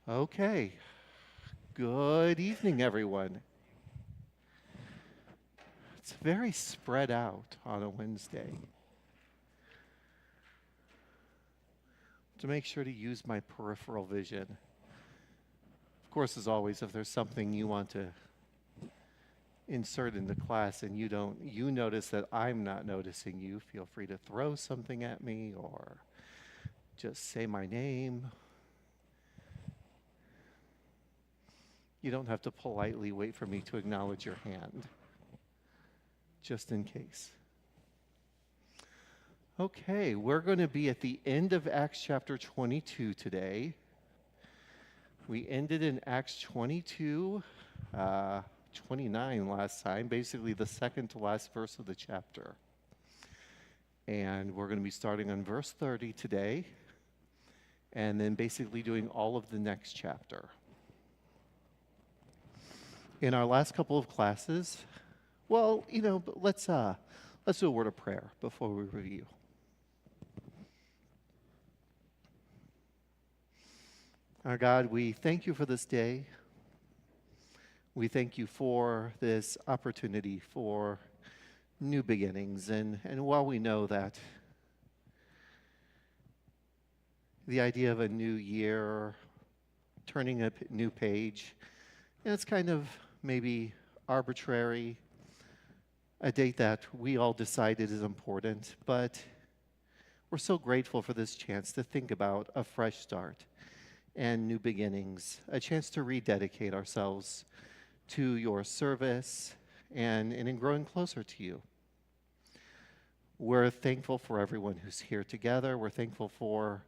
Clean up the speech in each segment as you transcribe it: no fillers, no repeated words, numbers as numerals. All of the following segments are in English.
Okay. Good evening, everyone. It's very spread out on a Wednesday. To make sure to use my peripheral vision. Of course, as always, if there's something you want to insert in the class and you notice that I'm not noticing you, feel free to throw something at me or just say my name. You don't have to politely wait for me to acknowledge your hand, just in case. Okay, we're going to be at the end of Acts chapter 22 today. We ended in Acts 22, 29 last time, basically the second to last verse of the chapter. And we're going to be starting on verse 30 today, and then basically doing all of the next chapter. In our last couple of classes, let's do a word of prayer before we review. Our God, we thank you for this day. We thank you for this opportunity for new beginnings. And while we know that the idea of a new year, turning a new page, it's kind of maybe arbitrary, a date that we all decided is important, but we're so grateful for this chance to think about a fresh start and new beginnings, a chance to rededicate ourselves to your service and in growing closer to you. We're thankful for everyone who's here together. We're thankful for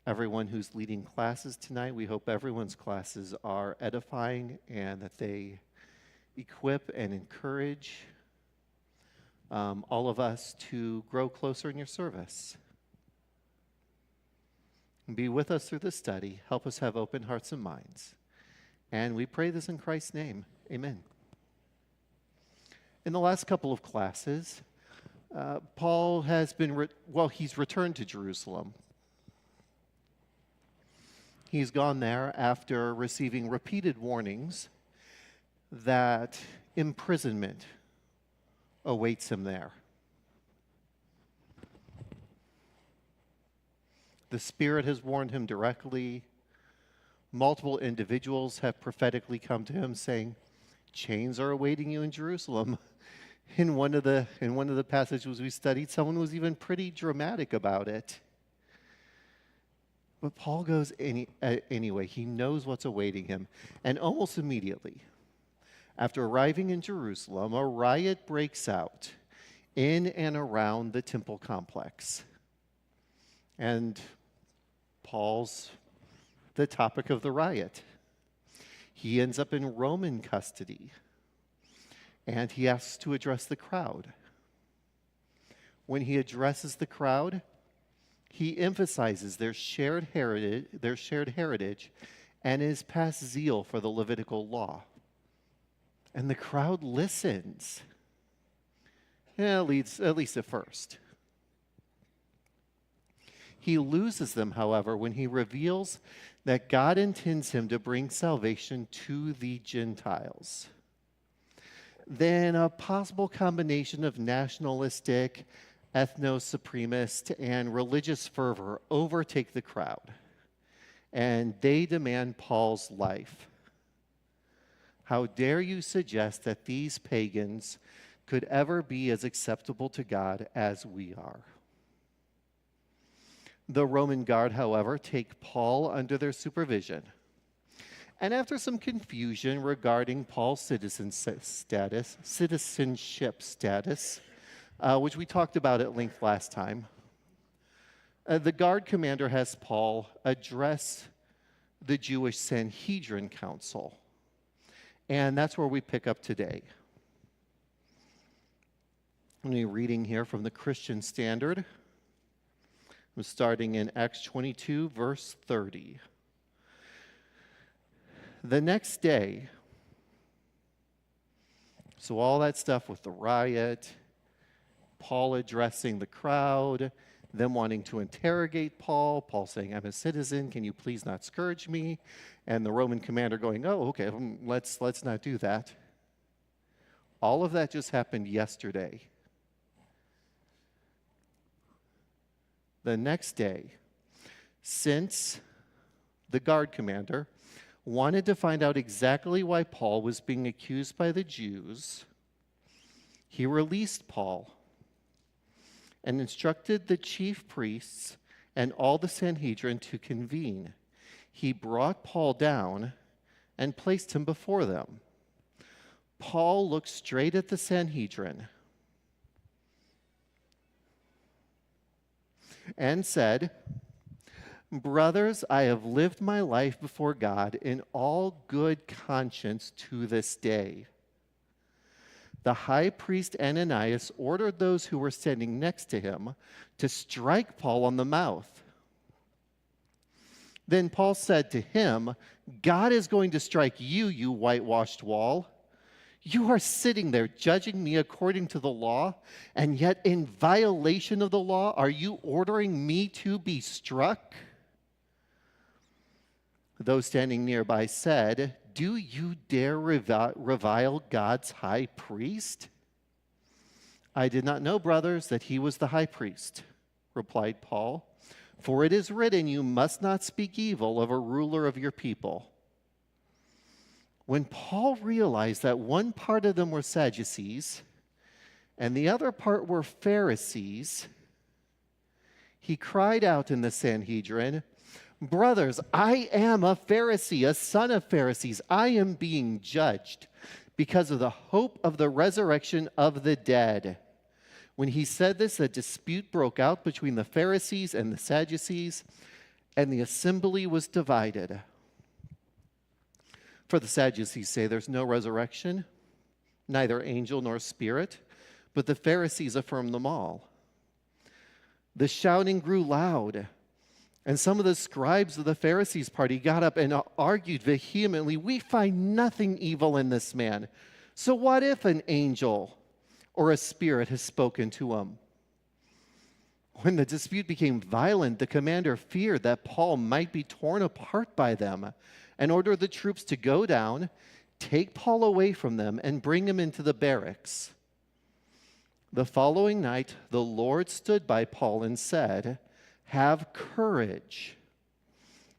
everyone who's leading classes tonight. We hope everyone's classes are edifying and that they equip and encourage all of us to grow closer in your service. Be with us through the study. Help us have open hearts and minds. And we pray this in Christ's name. Amen. In the last couple of classes, Paul has been, he's returned to Jerusalem. He's gone there after receiving repeated warnings that imprisonment awaits him there. The Spirit has warned him directly. Multiple individuals have prophetically come to him saying, chains are awaiting you in Jerusalem. In one of the passages we studied, someone was even pretty dramatic about it. But Paul goes anyway. He knows what's awaiting him. And almost immediately, after arriving in Jerusalem, a riot breaks out in and around the temple complex. And Paul's the topic of the riot. He ends up in Roman custody, and he asks to address the crowd. When he addresses the crowd, he emphasizes their shared heritage and his past zeal for the Levitical law. And the crowd listens, at least at first. He loses them, however, when he reveals that God intends him to bring salvation to the Gentiles. Then a possible combination of nationalistic, ethno-supremacist, and religious fervor overtake the crowd, and they demand Paul's life. How dare you suggest that these pagans could ever be as acceptable to God as we are? The Roman guard, however, take Paul under their supervision. And after some confusion regarding Paul's citizenship status, which we talked about at length last time, the guard commander has Paul address the Jewish Sanhedrin Council. And that's where we pick up today. I'm going to be reading here from the Christian Standard. I'm starting in Acts 22, verse 30. The next day, so all that stuff with the riot, Paul addressing the crowd, them wanting to interrogate Paul, Paul saying, I'm a citizen, can you please not scourge me? And the Roman commander going, oh, okay, let's not do that. All of that just happened yesterday. The next day, since the guard commander wanted to find out exactly why Paul was being accused by the Jews, he released Paul and instructed the chief priests and all the Sanhedrin to convene. He brought Paul down and placed him before them. Paul looked straight at the Sanhedrin and said, brothers, I have lived my life before God in all good conscience to this day. The high priest Ananias ordered those who were standing next to him to strike Paul on the mouth. Then Paul said to him, God is going to strike you, you whitewashed wall. You are sitting there judging me according to the law, and yet in violation of the law, are you ordering me to be struck? Those standing nearby said, do you dare revile God's high priest? I did not know, brothers, that he was the high priest, replied Paul. For it is written, you must not speak evil of a ruler of your people. When Paul realized that one part of them were Sadducees and the other part were Pharisees, he cried out in the Sanhedrin, brothers, I am a Pharisee, a son of Pharisees. I am being judged because of the hope of the resurrection of the dead. When he said this, a dispute broke out between the Pharisees and the Sadducees, and the assembly was divided. For the Sadducees say there's no resurrection, neither angel nor spirit, but the Pharisees affirm them all. The shouting grew loud, and some of the scribes of the Pharisees' party got up and argued vehemently, we find nothing evil in this man. So what if an angel or a spirit has spoken to him? When the dispute became violent, the commander feared that Paul might be torn apart by them and ordered the troops to go down, take Paul away from them, and bring him into the barracks. The following night, the Lord stood by Paul and said, have courage,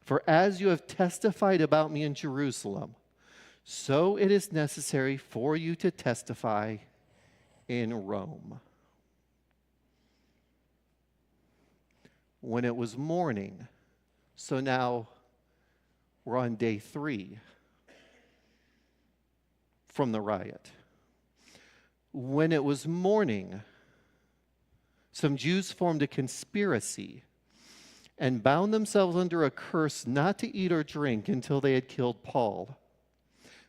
for as you have testified about me in Jerusalem, so it is necessary for you to testify in Rome. When it was morning, so now we're on day 3 from the riot. When it was morning, some Jews formed a conspiracy and bound themselves under a curse not to eat or drink until they had killed Paul.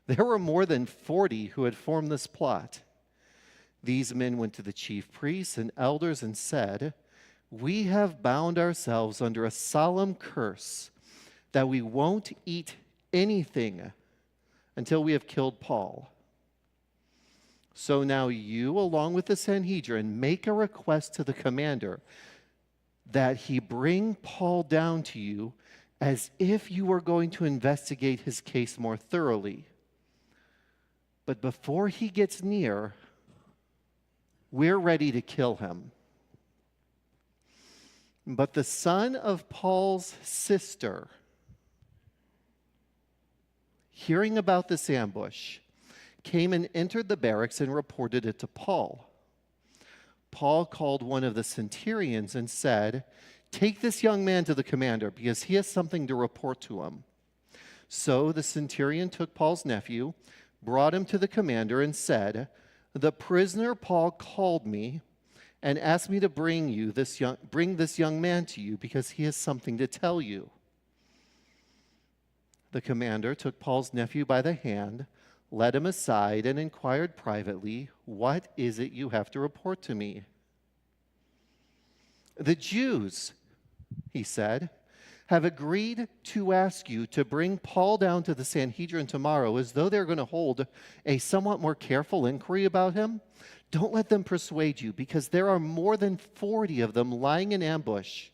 There were more than 40 who had formed this plot. These men went to the chief priests and elders and said, we have bound ourselves under a solemn curse that we won't eat anything until we have killed Paul. So now you, along with the Sanhedrin, make a request to the commander that he bring Paul down to you as if you were going to investigate his case more thoroughly. But before he gets near, we're ready to kill him. But the son of Paul's sister, hearing about this ambush, came and entered the barracks and reported it to Paul. Paul called one of the centurions and said, take this young man to the commander because he has something to report to him. So the centurion took Paul's nephew, brought him to the commander and said, the prisoner Paul called me and asked me to bring this young man to you because he has something to tell you. The commander took Paul's nephew by the hand, led him aside, and inquired privately, what is it you have to report to me? The Jews, he said, have agreed to ask you to bring Paul down to the Sanhedrin tomorrow as though they're going to hold a somewhat more careful inquiry about him Don't let them persuade you, because there are more than 40 of them lying in ambush,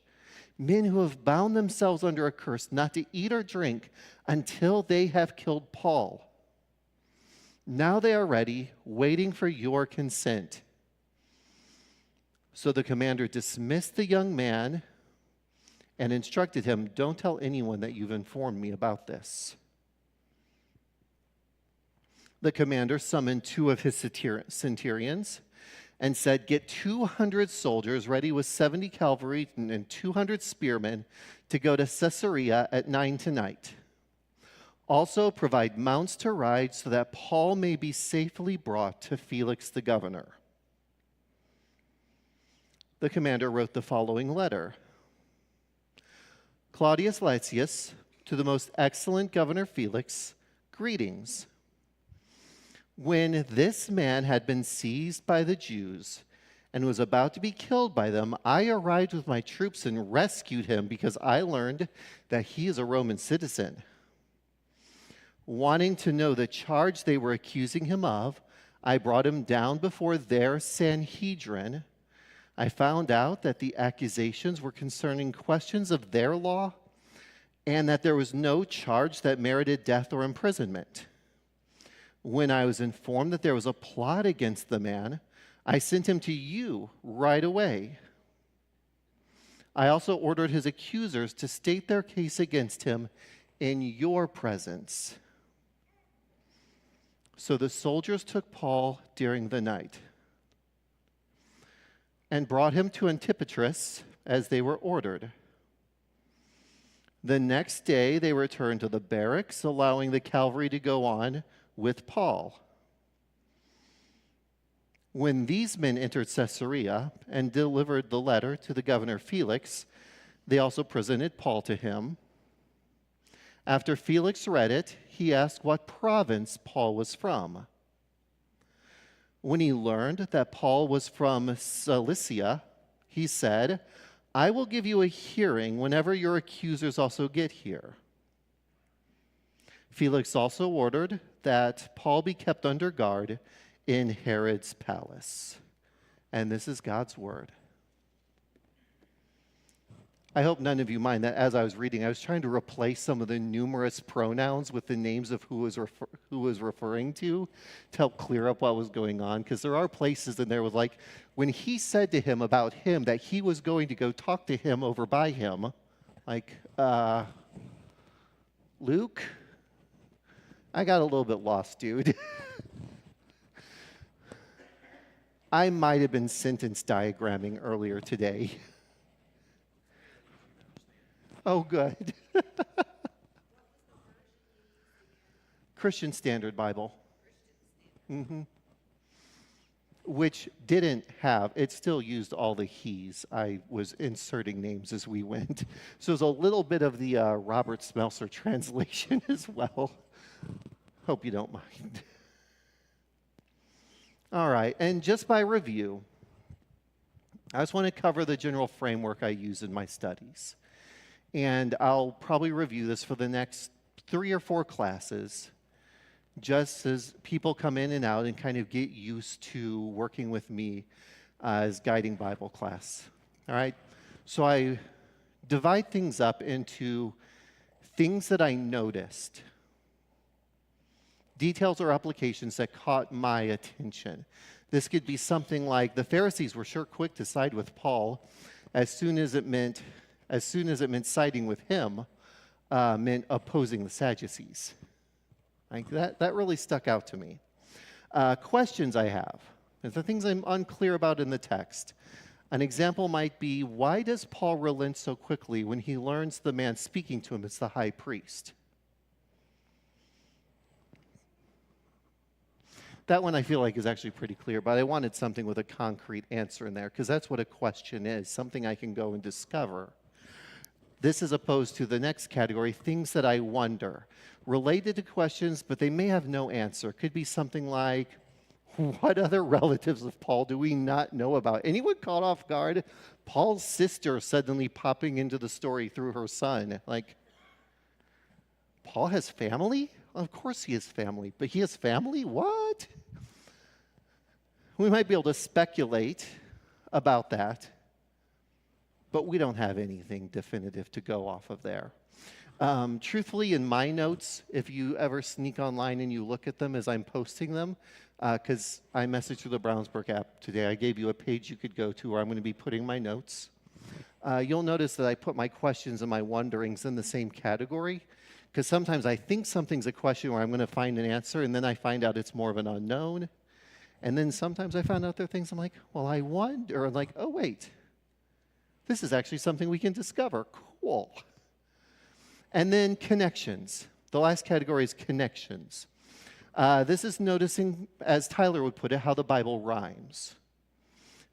men who have bound themselves under a curse not to eat or drink until they have killed Paul. Now they are ready, waiting for your consent." So the commander dismissed the young man and instructed him, "Don't tell anyone that you've informed me about this." The commander summoned 2 of his centurions and said, "Get 200 soldiers ready with 70 cavalry and 200 spearmen to go to Caesarea at 9 tonight. Also provide mounts to ride so that Paul may be safely brought to Felix the governor." The commander wrote the following letter: "Claudius Lysias, to the most excellent governor Felix, greetings. When this man had been seized by the Jews and was about to be killed by them, I arrived with my troops and rescued him because I learned that he is a Roman citizen. Wanting to know the charge they were accusing him of, I brought him down before their Sanhedrin. I found out that the accusations were concerning questions of their law and that there was no charge that merited death or imprisonment. When I was informed that there was a plot against the man, I sent him to you right away. I also ordered his accusers to state their case against him in your presence." So the soldiers took Paul during the night and brought him to Antipatris as they were ordered. The next day they returned to the barracks, allowing the cavalry to go on with Paul. When these men entered Caesarea and delivered the letter to the governor Felix, they also presented Paul to him. After Felix read it, he asked what province Paul was from. When he learned that Paul was from Cilicia, he said, "I will give you a hearing whenever your accusers also get here." Felix also ordered that Paul be kept under guard in Herod's palace. And this is God's word. I hope none of you mind that as I was reading, I was trying to replace some of the numerous pronouns with the names of who was referring to help clear up what was going on. Because there are places in there with like, when he said to him about him that he was going to go talk to him over by him, like, Luke? I got a little bit lost, dude. I might have been sentence diagramming earlier today. Oh, good. Christian Standard Bible. Mm-hmm. Which didn't have, it still used all the he's. I was inserting names as we went. So it was a little bit of the Robert Smelser translation as well. Hope you don't mind. All right, and just by review, I just want to cover the general framework I use in my studies. And I'll probably review this for the next 3 or 4 classes, just as people come in and out and kind of get used to working with me as guiding Bible class. All right, so I divide things up into things that I noticed, details or applications that caught my attention. This could be something like the Pharisees were sure quick to side with Paul as soon as it meant siding with him meant opposing the Sadducees. Like that really stuck out to me. Questions I have, the things I'm unclear about in the text. An example might be, why does Paul relent so quickly when he learns the man speaking to him is the high priest? That one I feel like is actually pretty clear, but I wanted something with a concrete answer in there because that's what a question is, something I can go and discover. This is opposed to the next category, things that I wonder, related to questions, but they may have no answer. Could be something like, what other relatives of Paul do we not know about? Anyone caught off guard? Paul's sister suddenly popping into the story through her son. Like, Paul has family? Of course he has family, but he has family? What? We might be able to speculate about that, but we don't have anything definitive to go off of there. Truthfully, in my notes, if you ever sneak online and you look at them as I'm posting them, because I messaged through the Brownsburg app today, I gave you a page you could go to where I'm going to be putting my notes. You'll notice that I put my questions and my wonderings in the same category, because sometimes I think something's a question where I'm going to find an answer, and then I find out it's more of an unknown. And then sometimes I found out there are things I'm like, well, I wonder, like, oh, wait, this is actually something we can discover. Cool. And then connections. The last category is connections. This is noticing, as Tyler would put it, how the Bible rhymes.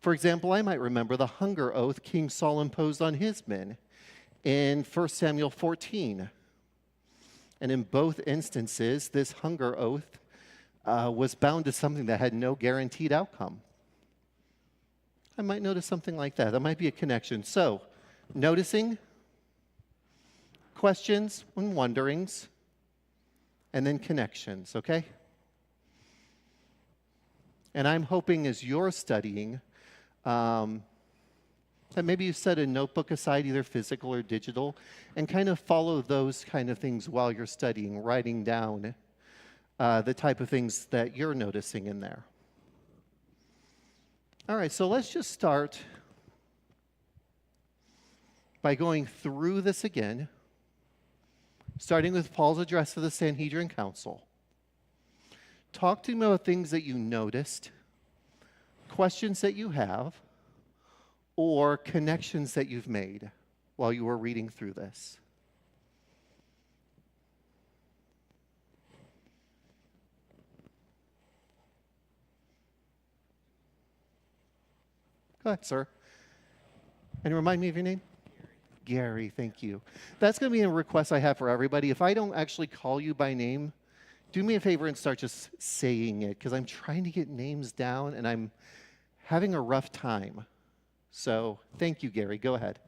For example, I might remember the hunger oath King Saul imposed on his men in 1 Samuel 14. And in both instances, this hunger oath was bound to something that had no guaranteed outcome. I might notice something like that. That might be a connection. So, noticing, questions and wonderings, and then connections, okay? And I'm hoping as you're studying, that maybe you set a notebook aside, either physical or digital, and kind of follow those kind of things while you're studying, writing down the type of things that you're noticing in there. All right, so let's just start by going through this again, starting with Paul's address to the Sanhedrin Council. Talk to me about things that you noticed, questions that you have, or connections that you've made while you were reading through this. Go ahead, sir. And remind me of your name? Gary, thank you. That's going to be a request I have for everybody. If I don't actually call you by name, do me a favor and start just saying it, because I'm trying to get names down and I'm having a rough time. So thank you, Gary. Go ahead.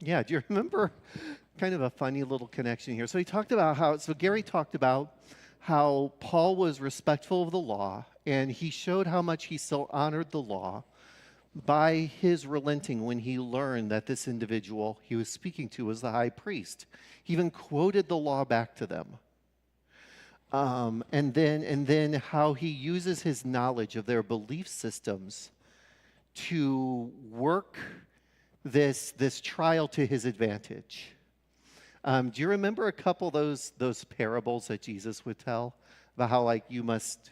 Yeah, do you remember kind of a funny little connection here? So Gary talked about how Paul was respectful of the law, and he showed how much he still honored the law by his relenting when he learned that this individual he was speaking to was the high priest. He even quoted the law back to them. And then how he uses his knowledge of their belief systems to work this trial to his advantage. Do you remember a couple of those parables that Jesus would tell about how, like, you must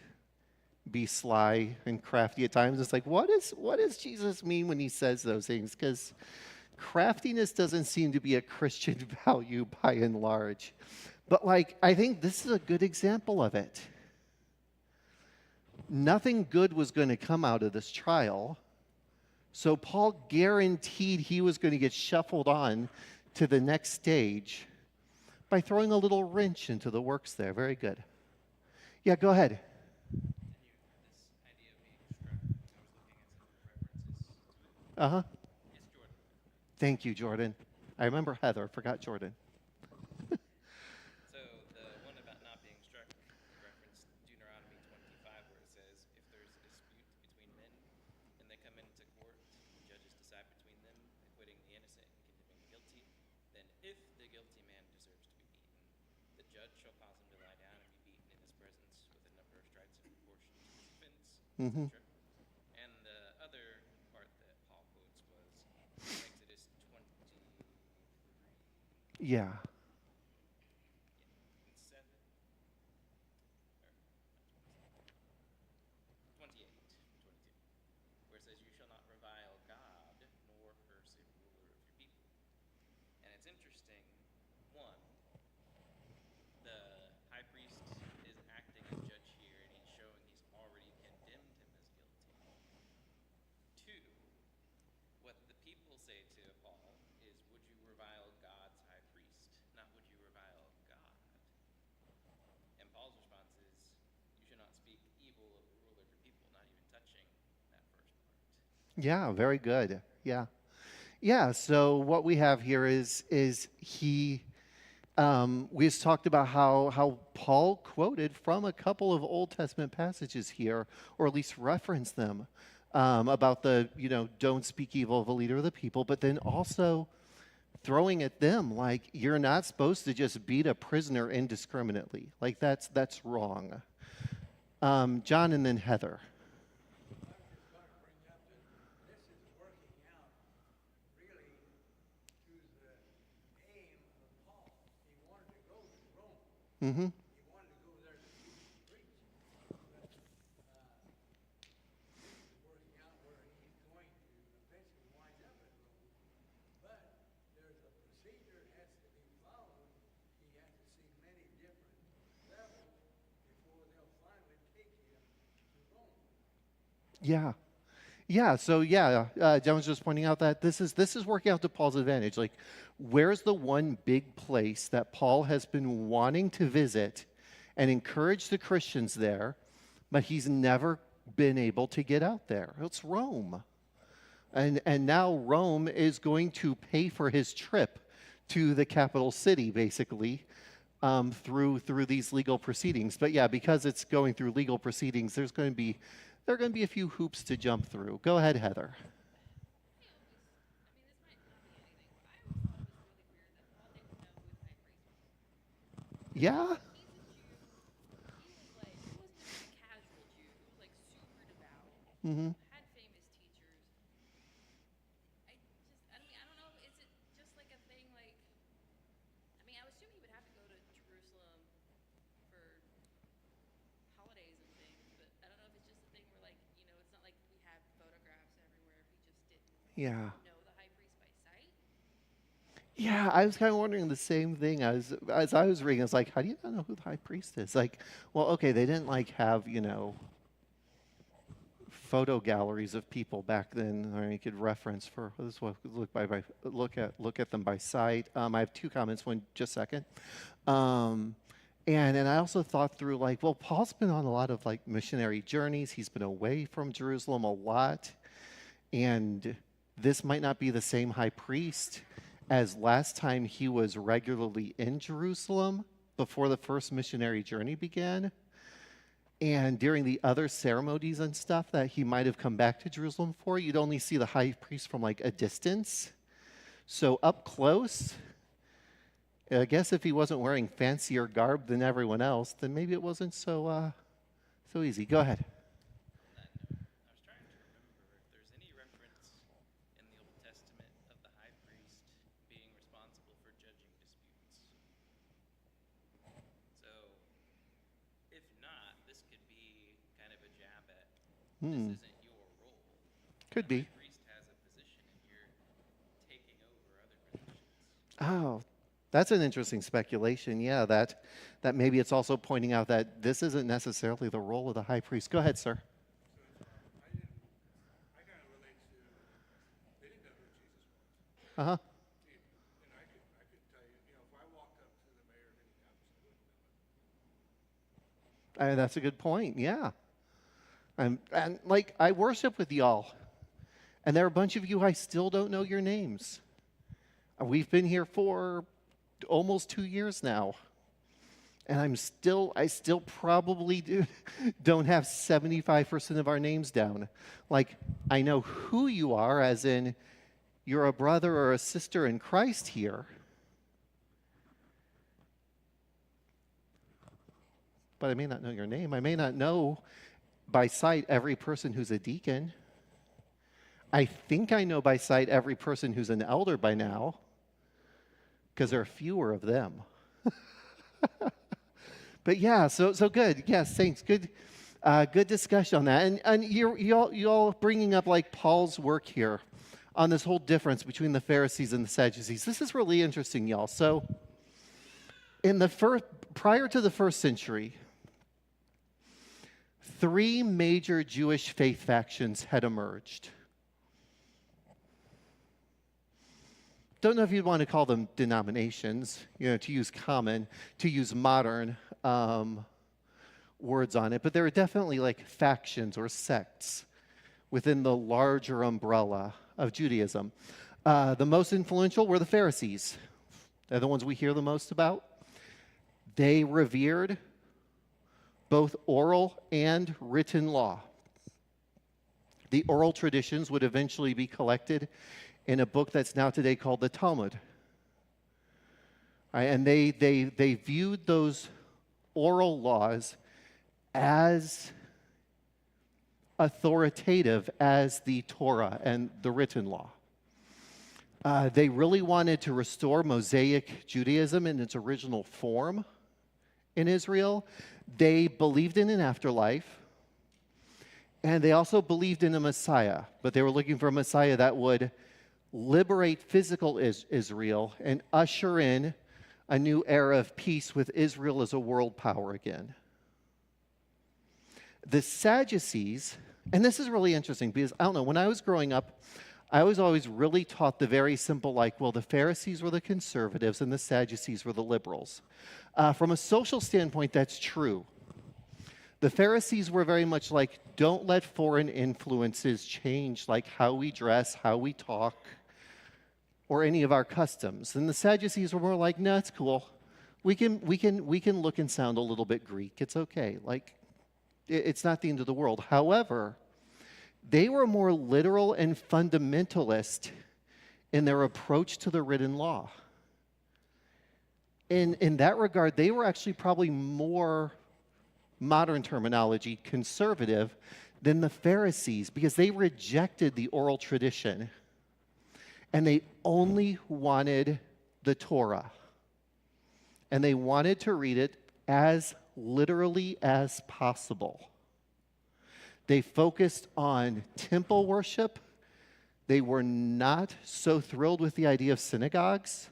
be sly and crafty at times? It's like, what does Jesus mean when he says those things? Because craftiness doesn't seem to be a Christian value by and large. But, like, I think this is a good example of it. Nothing good was going to come out of this trial. So Paul guaranteed he was going to get shuffled on to the next stage by throwing a little wrench into the works there. Very good. Yeah, go ahead. Uh-huh. Thank you, Jordan. I remember Heather. Forgot Jordan. Mm-hmm. And the other part that Paul quotes was Exodus 20. Yeah. 28, 22, where it says, "You shall not revile God, nor it's interesting. One, the high priest is acting as judge here, and he's showing he's already condemned him as guilty. Two, what the people say to Paul is, would you revile God's high priest, not would you revile God? And Paul's response is, you should not speak evil of the ruler of your people, not even touching that first part. Yeah, very good. Yeah. Yeah, so what we have here is we just talked about how Paul quoted from a couple of Old Testament passages here, or at least referenced them, about the, don't speak evil of a leader of the people, but then also throwing at them, like, you're not supposed to just beat a prisoner indiscriminately. Like, that's wrong. John and then Heather. Mm-hmm. He wanted to go there to preach, but this is working out where he's going to eventually wind up at Rome. But there's a procedure that has to be followed. He has to see many different levels before they'll finally take him to Rome. Yeah. Yeah, so John was just pointing out that this is working out to Paul's advantage. Like, where's the one big place that Paul has been wanting to visit and encourage the Christians there, but he's never been able to get out there? It's Rome. And now Rome is going to pay for his trip to the capital city, basically, through these legal proceedings. But yeah, because it's going through legal proceedings, there are going to be a few hoops to jump through. Go ahead, Heather. Yeah? Mm-hmm. Had famous teachers. I don't know, is it just like a thing like, I would assume he would have to go to Jerusalem for holidays and things, but I don't know if it's just a thing where like, it's not like we have photographs everywhere if he just didn't Yeah. know the high priest by sight. Yeah, I was kind of wondering the same thing. As I was reading, I was like, how do you not know who the high priest is? Like, well, okay, they didn't like have, photo galleries of people back then, or you could reference for this. Look at them by sight. I have two comments. One, just a second. And I also thought through, like, well, Paul's been on a lot of like missionary journeys. He's been away from Jerusalem a lot, and this might not be the same high priest as last time he was regularly in Jerusalem before the first missionary journey began. And during the other ceremonies and stuff that he might have come back to Jerusalem for, you'd only see the high priest from like a distance. So up close, I guess if he wasn't wearing fancier garb than everyone else, then maybe it wasn't so easy. Go ahead. On that note, I was trying to remember if there's any reference in the Old Testament of the high priest being responsible for judging disputes. So, if not, this could be kind of a jab at this isn't your role. Could The be. high priest has a position, and you're taking over other positions. Oh, that's an interesting speculation. Yeah, that maybe it's also pointing out that this isn't necessarily the role of the high priest. Go ahead, sir. I kind of relate to, they didn't know who Jesus was. Uh-huh. And I could tell you, if I walked up to the mayor of any house, I wouldn't know it. That's a good point. Yeah. And like, I worship with y'all, and there are a bunch of you I still don't know your names. We've been here for almost 2 years now, and I still probably don't have 75% of our names down. Like, I know who you are, as in you're a brother or a sister in Christ here. But I may not know your name. I may not know by sight every person who's a deacon. I think I know by sight every person who's an elder by now, because there are fewer of them. But yeah, so good. Yes, thanks. Good discussion on that. And you all bringing up like Paul's work here. on this whole difference between the Pharisees and the Sadducees. This is really interesting, y'all. So, prior to the first century, three major Jewish faith factions had emerged. Don't know if you'd want to call them denominations, to use modern words on it, but there were definitely like factions or sects within the larger umbrella of Judaism. The most influential were the Pharisees. They're the ones we hear the most about. They revered both oral and written law. The oral traditions would eventually be collected in a book that's now today called the Talmud. Right, and they viewed those oral laws as authoritative as the Torah and the written law. They really wanted to restore Mosaic Judaism in its original form in Israel. They believed in an afterlife, and they also believed in a Messiah, but they were looking for a Messiah that would liberate physical Israel and usher in a new era of peace with Israel as a world power again. The Sadducees, and this is really interesting because, I don't know, when I was growing up, I was always really taught the very simple, the Pharisees were the conservatives and the Sadducees were the liberals. From a social standpoint, that's true. The Pharisees were very much like, don't let foreign influences change how we dress, how we talk, or any of our customs. And the Sadducees were more like, no, it's cool. We can look and sound a little bit Greek. It's okay. It's not the end of the world. However, they were more literal and fundamentalist in their approach to the written law. In that regard, they were actually probably more, modern terminology, conservative than the Pharisees because they rejected the oral tradition and they only wanted the Torah. And they wanted to read it as literally as possible. They focused on temple worship. They were not so thrilled with the idea of synagogues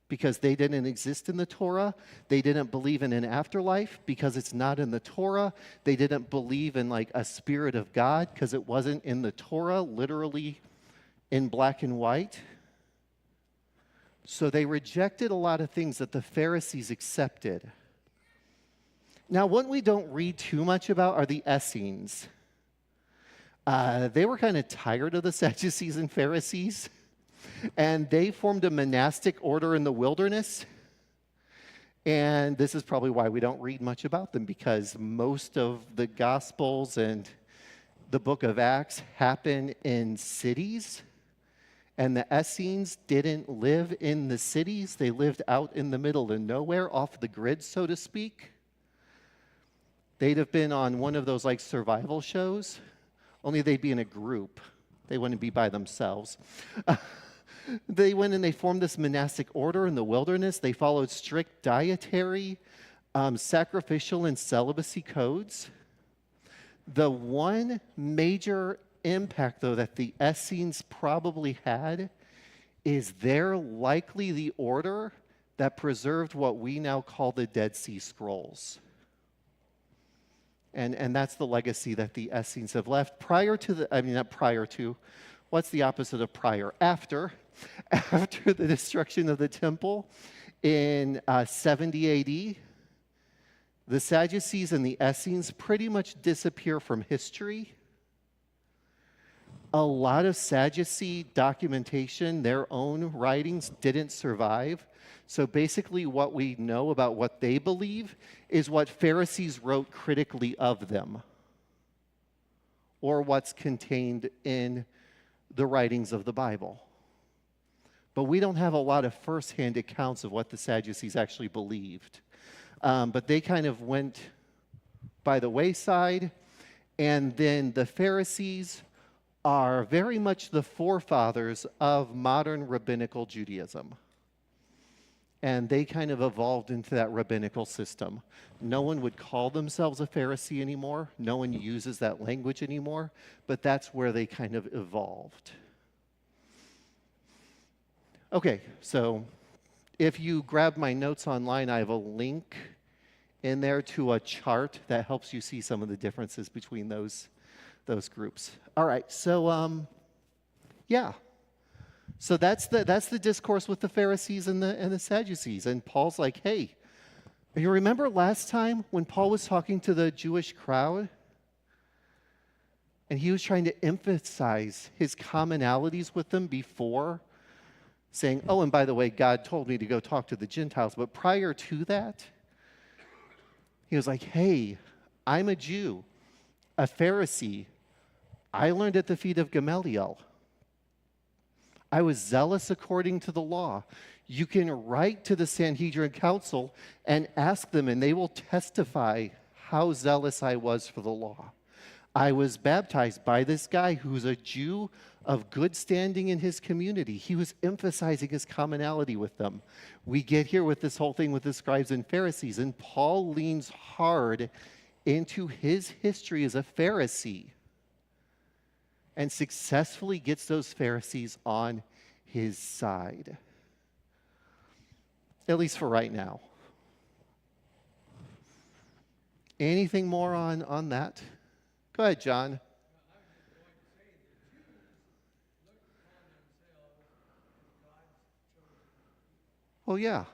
because they didn't exist in the Torah. They didn't believe in an afterlife because it's not in the Torah. They didn't believe in a spirit of God because it wasn't in the Torah, literally in black and white. So they rejected a lot of things that the Pharisees accepted. Now, one we don't read too much about are the Essenes. They were kind of tired of the Sadducees and Pharisees, and they formed a monastic order in the wilderness. And this is probably why we don't read much about them, because most of the Gospels and the book of Acts happen in cities. And the Essenes didn't live in the cities. They lived out in the middle of nowhere, off the grid, so to speak. They'd have been on one of those survival shows, only they'd be in a group. They wouldn't be by themselves. They went and they formed this monastic order in the wilderness. They followed strict dietary, sacrificial, and celibacy codes. The one major impact, though, that the Essenes probably had is they're likely the order that preserved what we now call the Dead Sea Scrolls. And that's the legacy that the Essenes have left what's the opposite of prior? After the destruction of the temple in 70 AD, the Sadducees and the Essenes pretty much disappear from history. A lot of Sadducee documentation, their own writings, didn't survive. So basically what we know about what they believe is what Pharisees wrote critically of them, or what's contained in the writings of the Bible. But we don't have a lot of firsthand accounts of what the Sadducees actually believed. But they kind of went by the wayside. And then the Pharisees are very much the forefathers of modern rabbinical Judaism. And they kind of evolved into that rabbinical system. No one would call themselves a Pharisee anymore. No one uses that language anymore. But that's where they kind of evolved. Okay, so if you grab my notes online, I have a link in there to a chart that helps you see some of the differences between those groups. All right, so yeah. So that's the discourse with the Pharisees and the Sadducees. And Paul's like, hey, you remember last time when Paul was talking to the Jewish crowd? And he was trying to emphasize his commonalities with them before, saying, oh, and by the way, God told me to go talk to the Gentiles. But prior to that, he was like, hey, I'm a Jew, a Pharisee. I learned at the feet of Gamaliel. I was zealous according to the law. You can write to the Sanhedrin Council and ask them, and they will testify how zealous I was for the law. I was baptized by this guy who's a Jew of good standing in his community. He was emphasizing his commonality with them. We get here with this whole thing with the scribes and Pharisees, and Paul leans hard into his history as a Pharisee and successfully gets those Pharisees on his side. At least for right now. Anything more on that? Go ahead, John. Well, yeah.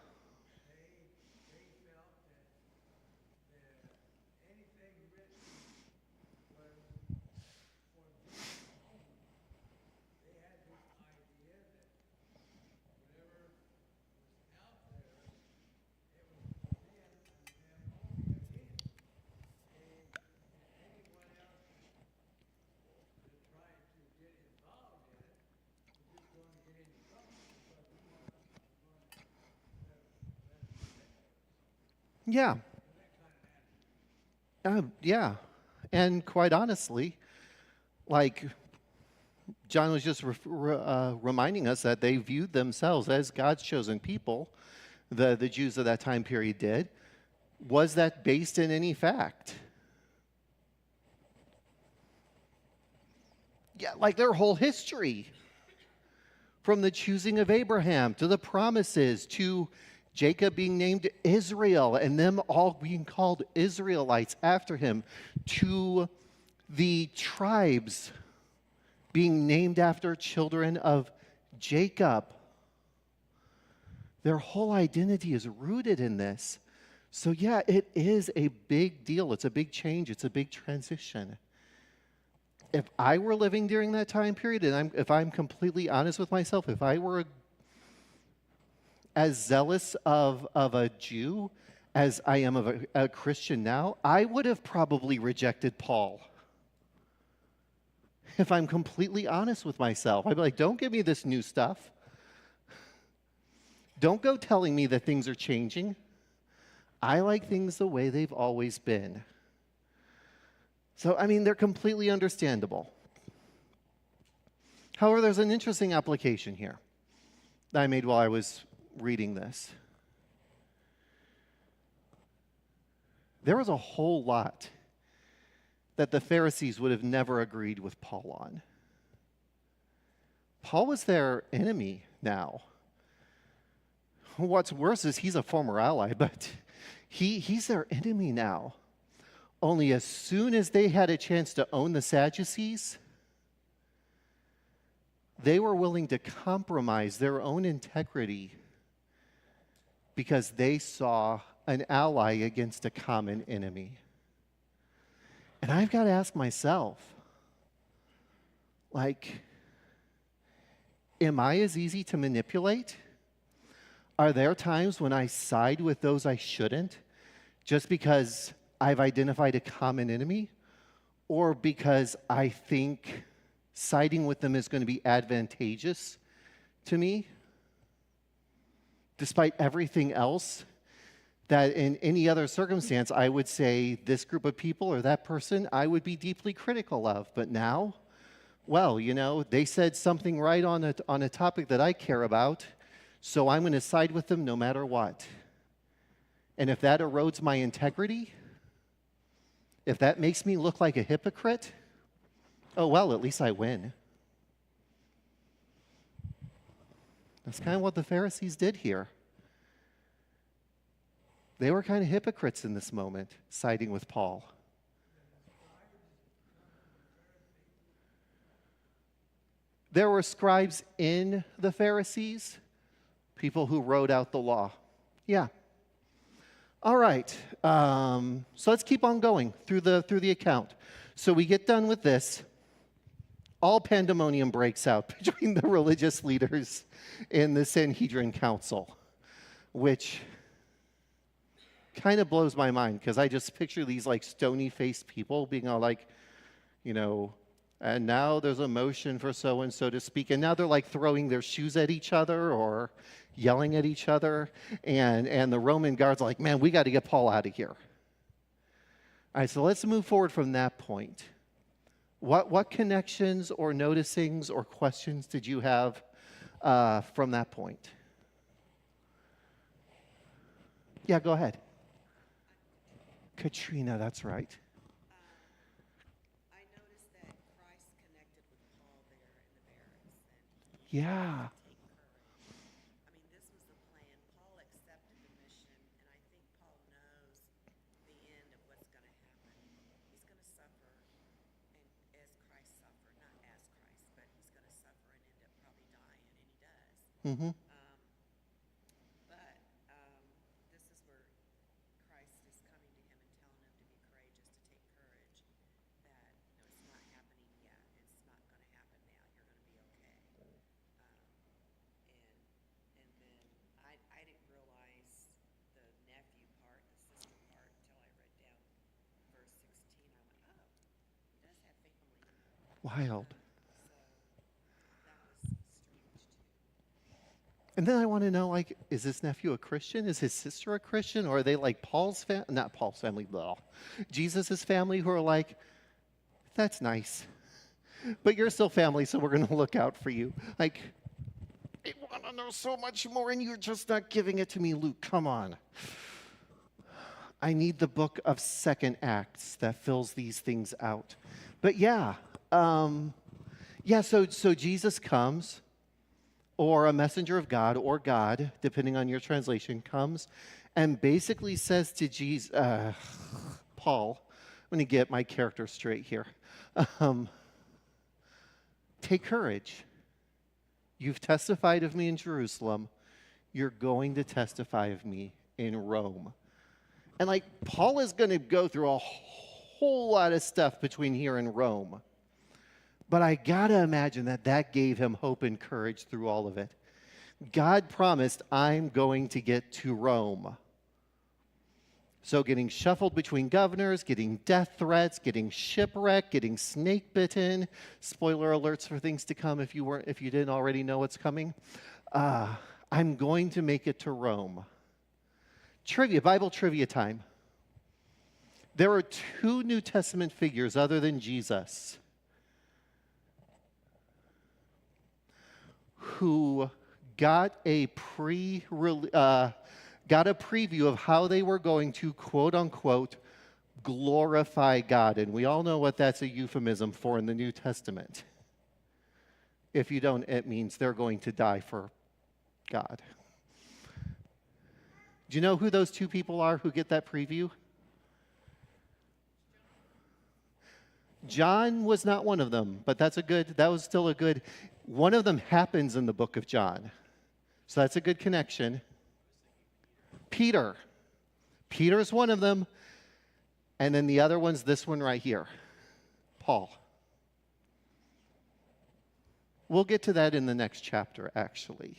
Yeah. Yeah. And quite honestly, like John was just reminding us that they viewed themselves as God's chosen people, the Jews of that time period did. Was that based in any fact? Yeah, like their whole history. From the choosing of Abraham to the promises to Jacob being named Israel and them all being called Israelites after him, to the tribes being named after children of Jacob. Their whole identity is rooted in this. So yeah, it is a big deal. It's a big change. It's a big transition. If I were living during that time period, and if I'm completely honest with myself, if I were as zealous of a Jew as I am of a Christian now, I would have probably rejected Paul. If I'm completely honest with myself, I'd be like, don't give me this new stuff. Don't go telling me that things are changing. I like things the way they've always been. So, I mean, they're completely understandable. However, there's an interesting application here that I made while I was reading this. There was a whole lot that the Pharisees would have never agreed with Paul on. Paul was their enemy now. What's worse is he's a former ally, but he's their enemy now. Only as soon as they had a chance to own the Sadducees, they were willing to compromise their own integrity because they saw an ally against a common enemy. And I've got to ask myself, like, am I as easy to manipulate? Are there times when I side with those I shouldn't just because I've identified a common enemy, or because I think siding with them is going to be advantageous to me, despite everything else that in any other circumstance I would say this group of people or that person I would be deeply critical of. But now, well, you know, they said something right on a topic that I care about, so I'm going to side with them no matter what. And if that erodes my integrity, if that makes me look like a hypocrite, oh well, at least I win. That's kind of what the Pharisees did here. They were kind of hypocrites in this moment, siding with Paul. There were scribes in the Pharisees, people who wrote out the law. Yeah. All right. So let's keep on going through the account. So we get done with this. All pandemonium breaks out between the religious leaders in the Sanhedrin Council, which kind of blows my mind because I just picture these like stony-faced people being all like, and now there's a motion for so-and-so to speak. And now they're like throwing their shoes at each other or yelling at each other. And the Roman guards are like, man, we got to get Paul out of here. All right, so let's move forward from that point. What connections or noticings or questions did you have from that point? Yeah, go ahead. Katrina, that's right. I noticed that Christ connected with Paul there in the barracks, and Yeah. take courage. I mean, this was the plan. Paul accepted the mission, and I think Paul knows the end of what's going to happen. He's going to suffer, and as Christ suffered, not as Christ, but he's going to suffer and end up probably dying, and he does. Mm-hmm. This is where Christ is coming to him and telling him to be courageous, to take courage, that it's not happening yet, it's not going to happen now, you're going to be okay. And then I didn't realize the nephew part, the sister part, until I read down verse 16. I went, oh, he does have family. Wild. So that was strange too. And then I want to know, like, is this nephew a Christian? Is his sister a Christian? Or are they like not Paul's family, blah, Jesus' family who are like, that's nice, but you're still family, so we're going to look out for you. Like, I want to know so much more, and you're just not giving it to me, Luke. Come on. I need the book of Second Acts that fills these things out. But so Jesus comes, or a messenger of God, or God, depending on your translation, comes and basically says to Jesus, Paul, I'm going to get my character straight here. Take courage. You've testified of me in Jerusalem. You're going to testify of me in Rome. And like, Paul is going to go through a whole lot of stuff between here and Rome. But I got to imagine that gave him hope and courage through all of it. God promised, I'm going to get to Rome. So getting shuffled between governors, getting death threats, getting shipwrecked, getting snake bitten. Spoiler alerts for things to come if you didn't already know what's coming. I'm going to make it to Rome. Bible trivia time. There are two New Testament figures other than Jesus who got a preview of how they were going to, quote unquote, glorify God. And we all know what that's a euphemism for in the New Testament. If you don't, it means they're going to die for God. Do you know who those two people are who get that preview? John was not one of them, but that was still a good, one of them happens in the book of John. So that's a good connection. Peter's one of them. And then the other one's this one right here, Paul. We'll get to that in the next chapter, actually.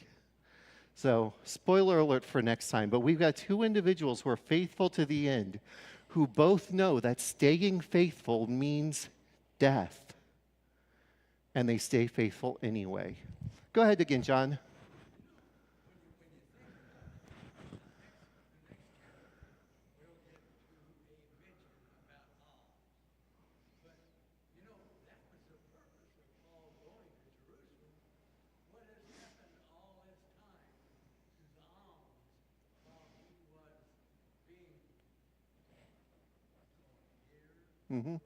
So, spoiler alert for next time, but we've got two individuals who are faithful to the end, who both know that staying faithful means death. And they stay faithful anyway. Go ahead again, John. Mm-hmm.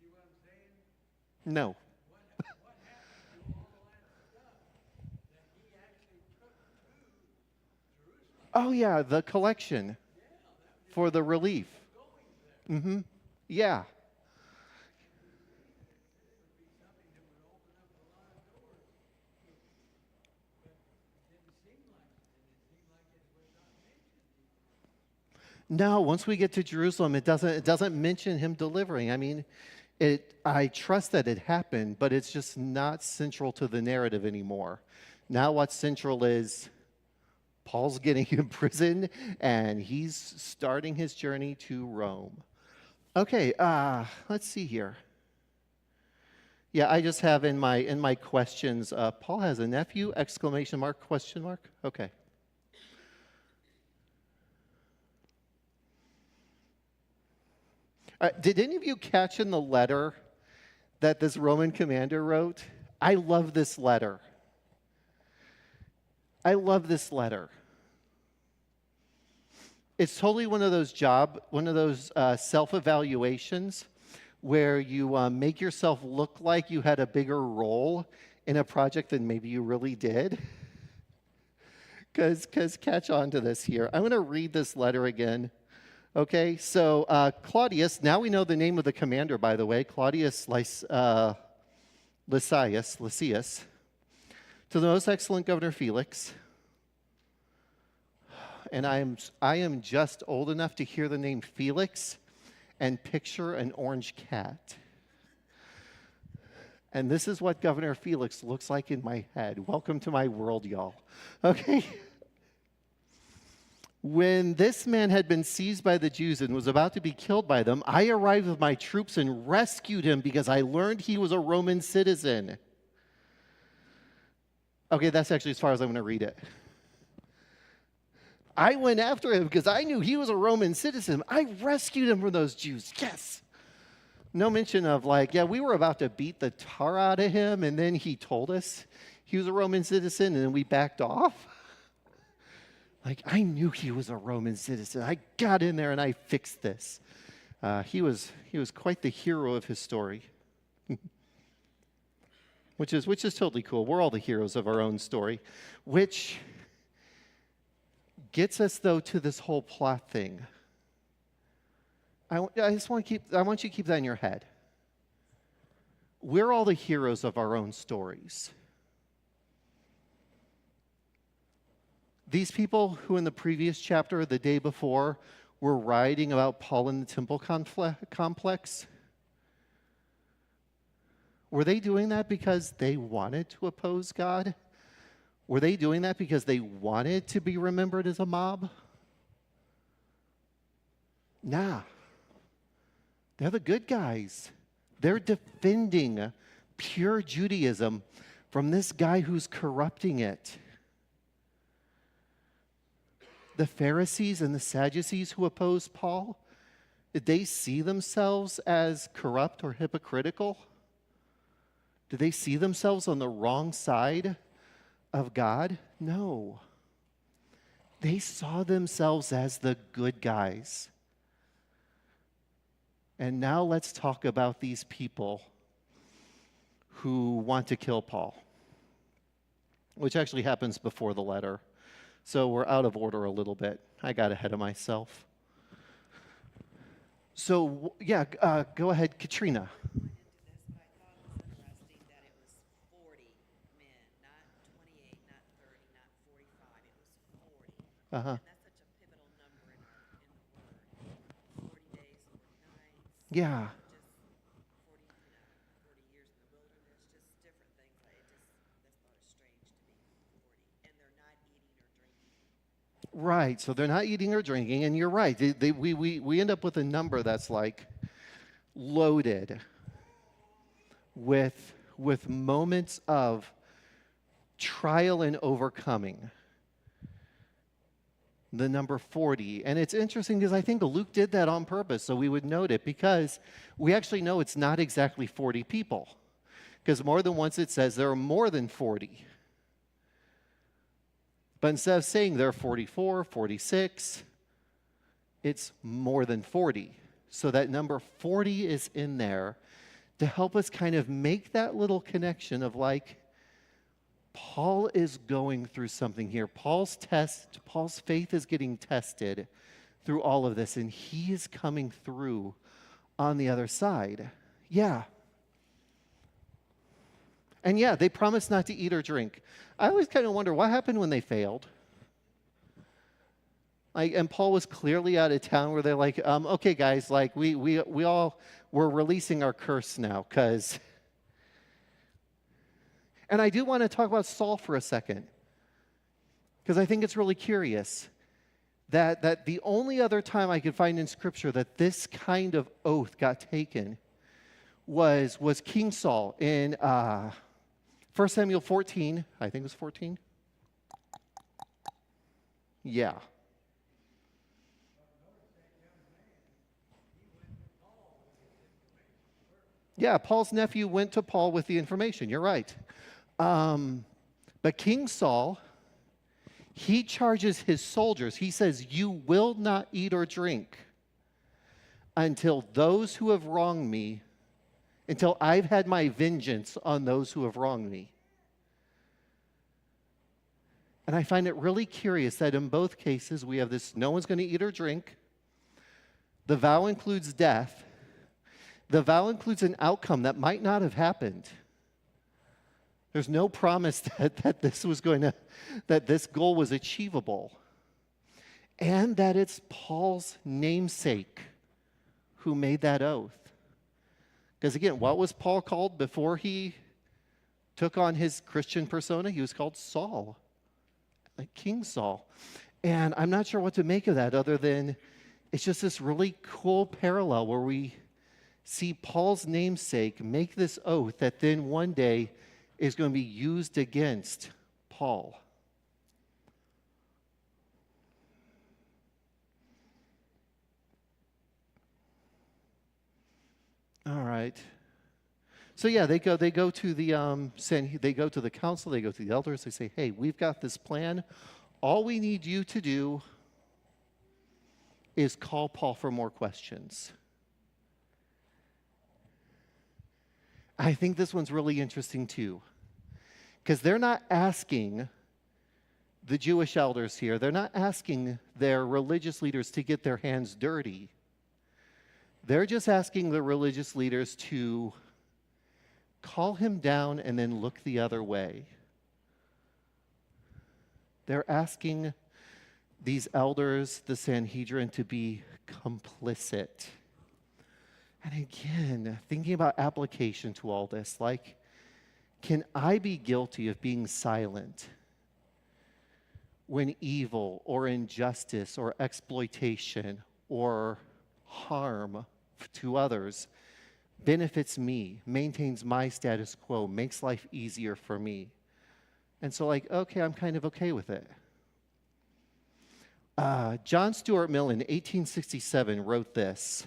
See what I'm saying? No. What happened to all that stuff? Oh, yeah, the collection for the relief. Mm-hmm. Yeah. No, once we get to Jerusalem, it doesn't mention him delivering. I mean, I trust that it happened, but it's just not central to the narrative anymore. Now what's central is Paul's getting imprisoned and he's starting his journey to Rome. Okay, let's see here. Yeah, I just have in my questions, Paul has a nephew, exclamation mark, question mark? Okay. Did any of you catch in the letter that this Roman commander wrote? I love this letter. I love this letter. It's totally one of those self-evaluations where you make yourself look like you had a bigger role in a project than maybe you really did. Because catch on to this here. I'm going to read this letter again. Okay, so Claudius, now we know the name of the commander, by the way, Claudius Lysias, to the most excellent Governor Felix. And I am just old enough to hear the name Felix and picture an orange cat. And this is what Governor Felix looks like in my head. Welcome to my world, y'all. Okay? When this man had been seized by the Jews and was about to be killed by them, I arrived with my troops and rescued him because I learned he was a Roman citizen. Okay, that's actually as far as I'm going to read it. I went after him because I knew he was a Roman citizen. I rescued him from those Jews. Yes. No mention of we were about to beat the tar out of him, and then he told us he was a Roman citizen, and then we backed off. I knew he was a Roman citizen. I got in there and I fixed this. He was quite the hero of his story, which is totally cool. We're all the heroes of our own story, which gets us though to this whole plot thing. I want you to keep that in your head. We're all the heroes of our own stories. These people who in the previous chapter, the day before, were writing about Paul in the temple complex, were they doing that because they wanted to oppose God? Were they doing that because they wanted to be remembered as a mob? Nah. They're the good guys. They're defending pure Judaism from this guy who's corrupting it. The Pharisees and the Sadducees who opposed Paul, did they see themselves as corrupt or hypocritical? Did they see themselves on the wrong side of God? No. They saw themselves as the good guys. And now let's talk about these people who want to kill Paul, which actually happens before the letter. So we're out of order a little bit. I got ahead of myself. So, go ahead, Katrina. But I thought it was interesting that it was 40 men, not 28, not 30, not 45. It was 40. Uh-huh. And that's such a pivotal number in the word. 40 days, 40 nights. Yeah. Just 40 years in the wilderness, just different things. That's thought is strange to me. 40, and they're not eating or drinking. Right, so they're not eating or drinking, and you're right. We end up with a number that's loaded with moments of trial and overcoming. The number 40. And it's interesting because I think Luke did that on purpose so we would note it, because we actually know it's not exactly 40 people. Because more than once it says there are more than 40. But instead of saying there are 44, 46, it's more than 40. So that number 40 is in there to help us kind of make that little connection of Paul is going through something here. Paul's faith is getting tested through all of this, and he is coming through on the other side. Yeah. And yeah, they promised not to eat or drink. I always kind of wonder what happened when they failed. Like, and Paul was clearly out of town where they're like, okay, guys, like we all we're releasing our curse now, because. And I do want to talk about Saul for a second, because I think it's really curious that the only other time I could find in Scripture that this kind of oath got taken was King Saul in 1 Samuel 14. I think it was 14. Yeah. Yeah, Paul's nephew went to Paul with the information. You're right. But King Saul, he charges his soldiers. He says, you will not eat or drink until those who have wronged me, until I've had my vengeance on those who have wronged me. And I find it really curious that in both cases we have this, no one's going to eat or drink. The vow includes death. The vow includes an outcome that might not have happened. There's no promise that this goal was achievable. And that it's Paul's namesake who made that oath. Because again, what was Paul called before he took on his Christian persona? He was called Saul, like King Saul. And I'm not sure what to make of that other than it's just this really cool parallel where we see Paul's namesake make this oath that then one day is going to be used against Paul. All right. So yeah, they go to the council, they go to the elders, they say, hey, we've got this plan. All we need you to do is call Paul for more questions. I think this one's really interesting too, because they're not asking the Jewish elders here, they're not asking their religious leaders to get their hands dirty. They're just asking the religious leaders to call him down and then look the other way. They're asking these elders, the Sanhedrin, to be complicit. And again, thinking about application to all this, like, can I be guilty of being silent when evil or injustice or exploitation or harm to others benefits me, maintains my status quo, makes life easier for me? And so, like, okay, I'm kind of okay with it. John Stuart Mill in 1867 wrote this: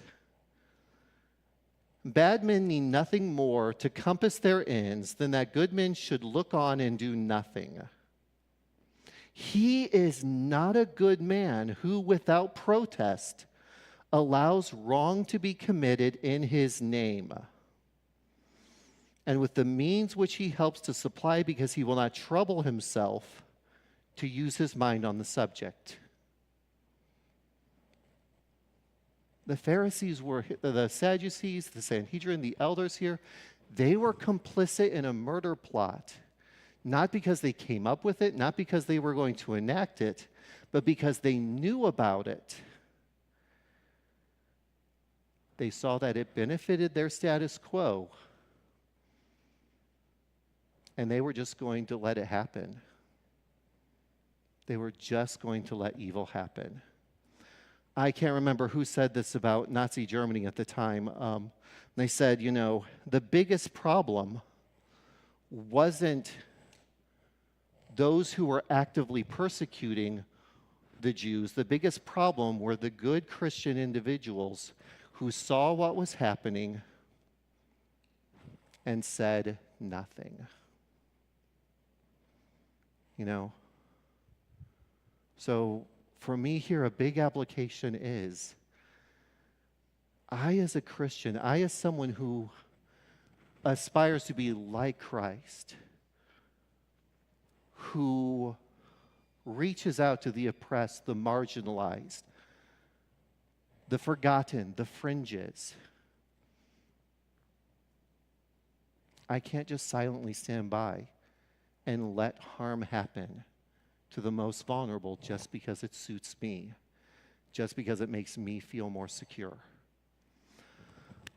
bad men need nothing more to compass their ends than that good men should look on and do nothing. He is not a good man who, without protest, allows wrong to be committed in his name, and with the means which he helps to supply, because he will not trouble himself to use his mind on the subject. The Pharisees were, the Sadducees, the Sanhedrin, the elders here, they were complicit in a murder plot, not because they came up with it, not because they were going to enact it, but because they knew about it. They saw that it benefited their status quo, and they were just going to let it happen. They were just going to let evil happen. I can't remember who said this about Nazi Germany at the time. They said, you know, the biggest problem wasn't those who were actively persecuting the Jews. The biggest problem were the good Christian individuals who saw what was happening and said nothing. You know? So for me here, a big application is, I as a Christian, I as someone who aspires to be like Christ, who reaches out to the oppressed, the marginalized, the forgotten, the fringes. I can't just silently stand by and let harm happen to the most vulnerable just because it suits me, just because it makes me feel more secure.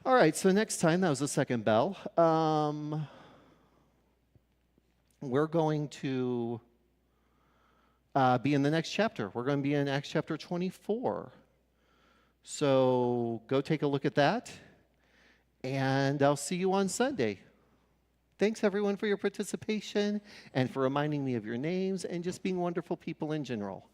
All right, so next time, that was the second bell. We're going to be in the next chapter. We're going to be in Acts chapter 24. So go take a look at that, and I'll see you on Sunday. Thanks, everyone, for your participation and for reminding me of your names and just being wonderful people in general.